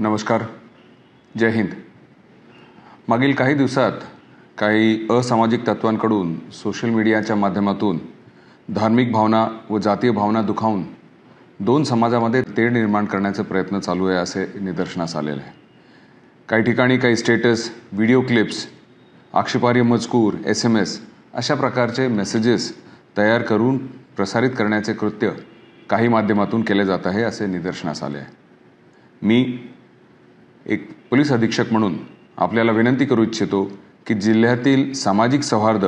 नमस्कार. जय हिंद. मागील काही दिवसात काही असामाजिक तत्वांकडून सोशल मीडियाच्या माध्यमातून धार्मिक भावना व जातीय भावना दुखावून दोन समाजामध्ये तेढ निर्माण करण्याचे प्रयत्न चालू आहे असे निदर्शनास आलेले आहे. काही ठिकाणी काही स्टेटस, व्हिडिओ क्लिप्स, आक्षेपार्ह मजकूर, SMS अशा प्रकारचे मेसेजेस तयार करून प्रसारित करण्याचे कृत्य काही माध्यमातून केले जात आहे असे निदर्शनास आले आहे. मी एक पोलीस अधीक्षक म्हणून आपल्याला विनंती करू इच्छितो की जिल्ह्यातील सामाजिक सौहार्द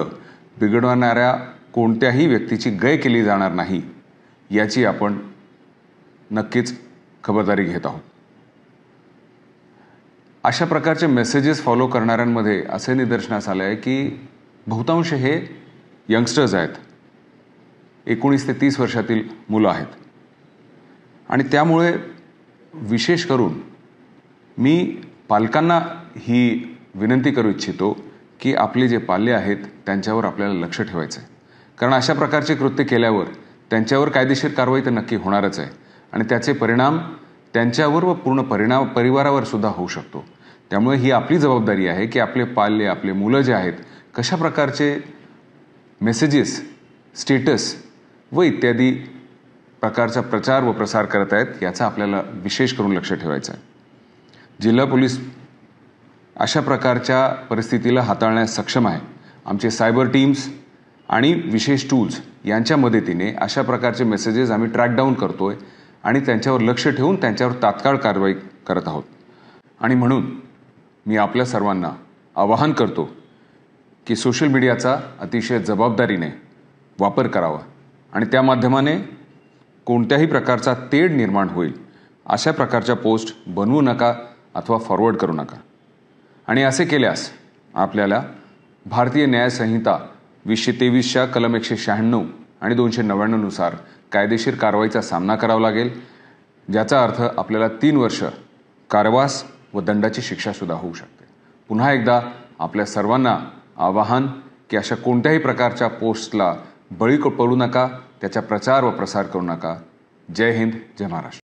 बिघडवणाऱ्या कोणत्याही व्यक्तीची गय केली जाणार नाही याची आपण नक्कीच खबरदारी घेत आहोत. अशा प्रकारचे मेसेजेस फॉलो करणाऱ्यांमध्ये असे निदर्शनास आले आहे की बहुतांश हे यंगस्टर्स आहेत, 19 ते 30 वर्षातील मुलं आहेत. आणि त्यामुळे विशेष करून मी पालकांना ही विनंती करू इच्छितो की आपले जे पाल्य आहेत त्यांच्यावर आपल्याला लक्ष ठेवायचं आहे. कारण अशा प्रकारचे कृत्य केल्यावर त्यांच्यावर कायदेशीर कारवाई तर नक्की होणारच आहे आणि त्याचे परिणाम त्यांच्यावर व पूर्ण परिवारावर सुद्धा होऊ शकतो. त्यामुळे ही आपली जबाबदारी आहे की आपले पाल्य, आपले मुलं जे आहेत कशा प्रकारचे मेसेजेस, स्टेटस व इत्यादी प्रकारचा प्रचार व प्रसार करत आहेत याचा आपल्याला विशेष करून लक्ष ठेवायचं आहे. जिल्हा पोलीस अशा प्रकारच्या परिस्थितीला हाताळण्यास सक्षम आहे. आमचे सायबर टीम्स आणि विशेष टूल्स यांच्या मदतीने अशा प्रकारचे मेसेजेस आम्ही ट्रॅक डाऊन करतोय आणि त्यांच्यावर लक्ष ठेवून त्यांच्यावर तात्काळ कारवाई करत आहोत. आणि म्हणून मी आपल्या सर्वांना आवाहन करतो की सोशल मीडियाचा अतिशय जबाबदारीने वापर करावा आणि त्या माध्यमाने कोणत्याही प्रकारचा तेढ निर्माण होईल अशा प्रकारच्या पोस्ट बनवू नका अथवा फॉरवर्ड करू नका. आणि असे केल्यास आपल्याला भारतीय न्याय संहिता 2023च्या कलम 196 आणि 299 नुसार कायदेशीर कारवाईचा सामना करावा लागेल, ज्याचा अर्थ आपल्याला 3 वर्ष कारावास व दंडाची शिक्षा सुद्धा होऊ शकते. पुन्हा एकदा आपल्या सर्वांना आवाहन की अशा कोणत्याही प्रकारच्या पोस्टला बळी पडू नका, त्याचा प्रचार व प्रसार करू नका. जय हिंद, जय महाराष्ट्र.